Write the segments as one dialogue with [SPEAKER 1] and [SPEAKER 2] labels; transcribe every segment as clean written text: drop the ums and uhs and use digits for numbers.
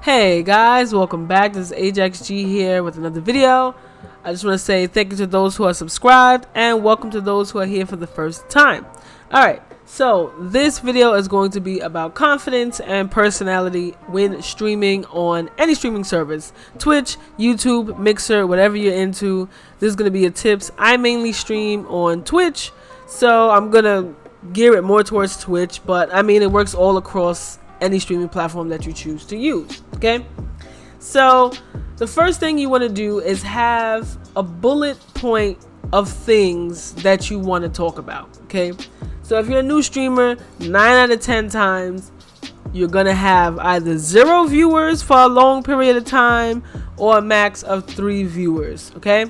[SPEAKER 1] Hey guys, welcome back. This is Ajax G here with another video. I just want to say thank you to those who are subscribed and welcome to those who are here for the first time. Alright, so this video is going to be about confidence and personality when streaming on any streaming service. Twitch, YouTube, Mixer, whatever you're into. This is going to be your tips. I mainly stream on Twitch, so I'm going to gear it more towards Twitch, but I mean it works all across any streaming platform that you choose to use. Okay, so the first thing you want to do is have a bullet point of things that you want to talk about. Okay, so if you're a new streamer, 9 out of 10 times you're gonna have either 0 viewers for a long period of time or a max of 3 viewers. Okay,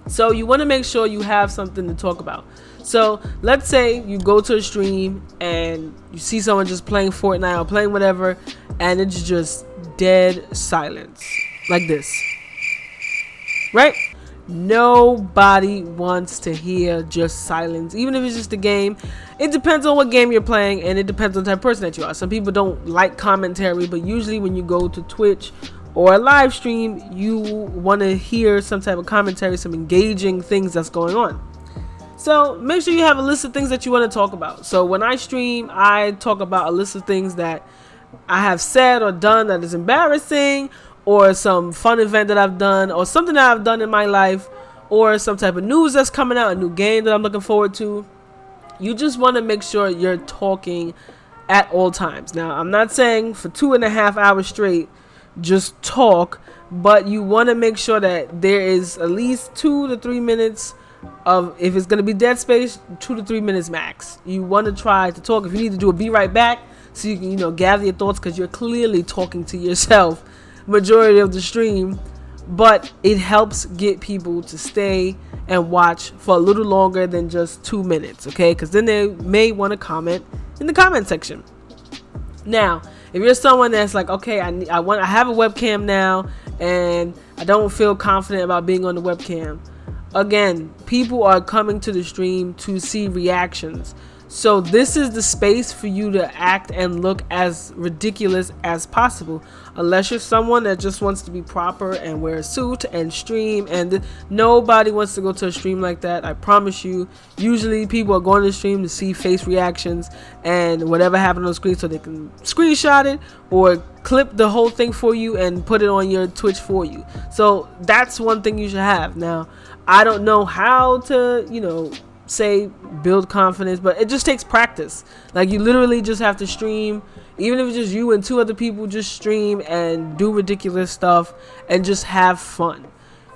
[SPEAKER 1] so you want to make sure you have something to talk about. So let's say you go to a stream and you see someone just playing Fortnite or playing whatever, and it's just dead silence like this, right? Nobody wants to hear just silence, even if it's just a game. It depends on what game you're playing, and it depends on the type of person that you are. Some people don't like commentary, but usually when you go to Twitch or a live stream, you want to hear some type of commentary, some engaging things that's going on. So make sure you have a list of things that you want to talk about. So when I stream, I talk about a list of things that I have said or done that is embarrassing, or some fun event that I've done, or something that I've done in my life, or some type of news that's coming out, a new game that I'm looking forward to. You just want to make sure you're talking at all times. Now, I'm not saying for 2.5 hours straight just talk, but you want to make sure that there is at least 2 to 3 minutes of, if it's going to be dead space, 2 to 3 minutes max. You want to try to talk. If you need to do a be right back so you can, gather your thoughts, because you're clearly talking to yourself majority of the stream, but it helps get people to stay and watch for a little longer than just 2 minutes. Okay, because then they may want to comment in the comment section. Now, if you're someone that's like, okay, I have a webcam now and I don't feel confident about being on the webcam. Again, people are coming to the stream to see reactions. So this is the space for you to act and look as ridiculous as possible. Unless you're someone that just wants to be proper and wear a suit and stream, and nobody wants to go to a stream like that, I promise you. Usually people are going to the stream to see face reactions and whatever happened on the screen, so they can screenshot it or clip the whole thing for you and put it on your Twitch for you. So that's one thing you should have. Now, I don't know how to, say build confidence, but it just takes practice. Like, you literally just have to stream, even if it's just you and 2 other people, just stream and do ridiculous stuff and just have fun.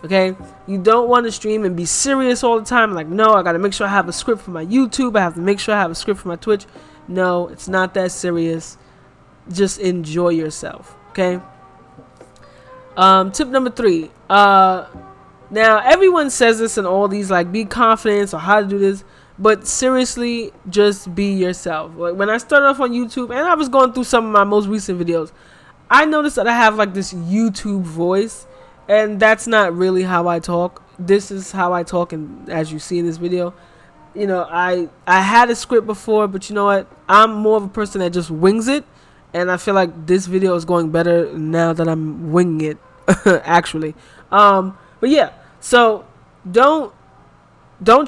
[SPEAKER 1] Okay, you don't want to stream and be serious all the time, like, no, I gotta make sure I have a script for my YouTube, I have to make sure I have a script for my Twitch. No, it's not that serious. Just enjoy yourself. Okay, tip number 3, now, everyone says this in all these, like, be confident or how to do this, but seriously, just be yourself. Like, when I started off on YouTube and I was going through some of my most recent videos, I noticed that I have like this YouTube voice, and that's not really how I talk. This is how I talk, and as you see in this video, I had a script before, but you know what? I'm more of a person that just wings it, and I feel like this video is going better now that I'm winging it, actually. But yeah. So don't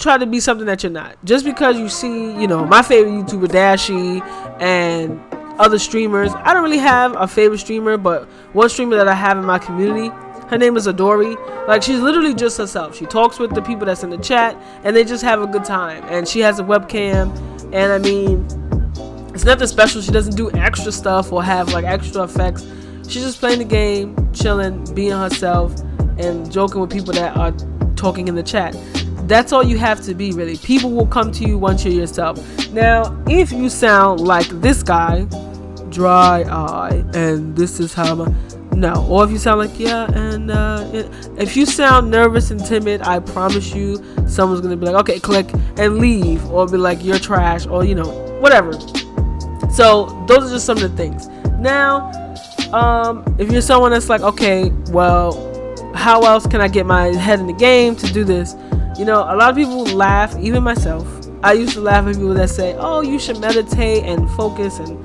[SPEAKER 1] try to be something that you're not. Just because you see, my favorite YouTuber Dashy and other streamers. I don't really have a favorite streamer, but one streamer that I have in my community, her name is Adori. Like, she's literally just herself. She talks with the people that's in the chat and they just have a good time. And she has a webcam, and I mean, it's nothing special. She doesn't do extra stuff or have like extra effects. She's just playing the game, chilling, being herself, and joking with people that are talking in the chat. That's all you have to be, really. People will come to you once you're yourself. Now, if you sound like this guy, dry eye, and this is how no, or if you sound like, if you sound nervous and timid, I promise you someone's gonna be like, okay, click and leave, or be like, you're trash, or whatever. So those are just some of the things. Now, if you're someone that's like, okay, well, how else can I get my head in the game to do this? A lot of people laugh, even myself. I used to laugh at people that say, oh, you should meditate and focus and,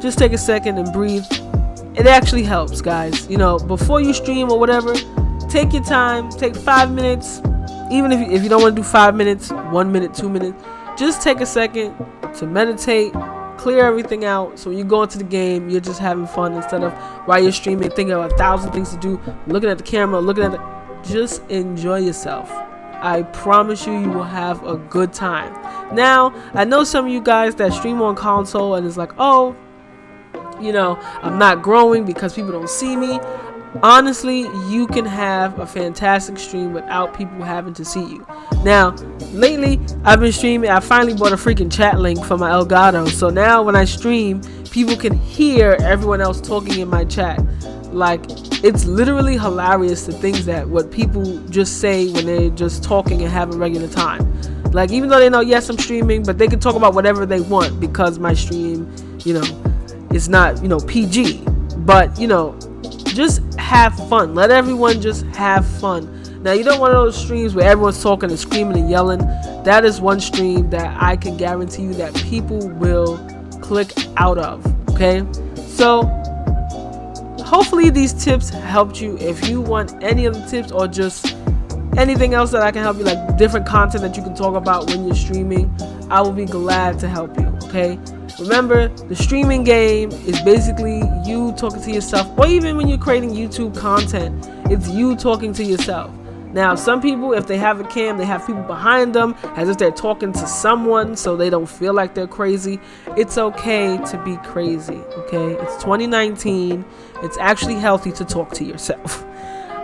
[SPEAKER 1] just take a second and breathe. it actually helps, guys. You know, before you stream or whatever, take your time, take 5 minutes. Even if you don't want to do 5 minutes, 1 minute, 2 minutes, just take a second to meditate, clear everything out. So when you go into the game, you're just having fun instead of while you're streaming thinking of 1,000 things to do, looking at the camera, just enjoy yourself. I promise you, you will have a good time. Now, I know some of you guys that stream on console and it's like, oh, you know, I'm not growing because people don't see me. Honestly, you can have a fantastic stream without people having to see you. Now, lately, I've been streaming. I finally bought a freaking chat link for my Elgato. So now when I stream, people can hear everyone else talking in my chat. Like, it's literally hilarious the things that what people just say when they're just talking and having regular time. Like, even though they know, yes, I'm streaming, but they can talk about whatever they want because my stream, you know, is not, you know, PG. But, you know, just have fun. Let everyone just have fun. Now, you don't want those streams where everyone's talking and screaming and yelling. That is one stream that I can guarantee you that people will click out of. Okay? So, hopefully these tips helped you. If you want any of the tips or just anything else that I can help you, like different content that you can talk about when you're streaming, I will be glad to help you. Okay? Remember, the streaming game is basically you talking to yourself, or even when you're creating YouTube content, it's you talking to yourself. Now, some people, if they have a cam, they have people behind them as if they're talking to someone so they don't feel like they're crazy. It's okay to be crazy, okay? It's 2019. It's actually healthy to talk to yourself.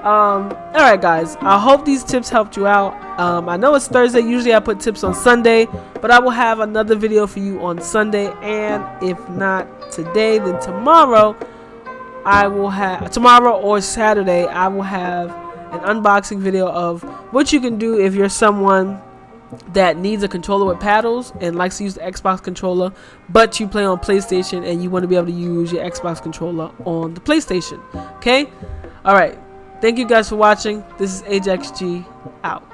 [SPEAKER 1] Alright guys, I hope these tips helped you out. I know it's Thursday, usually I put tips on Sunday, but I will have another video for you on Sunday, and if not today, then tomorrow or Saturday, I will have an unboxing video of what you can do if you're someone that needs a controller with paddles and likes to use the Xbox controller, but you play on PlayStation and you want to be able to use your Xbox controller on the PlayStation. Okay? Alright. Thank you guys for watching. This is AJAXG out.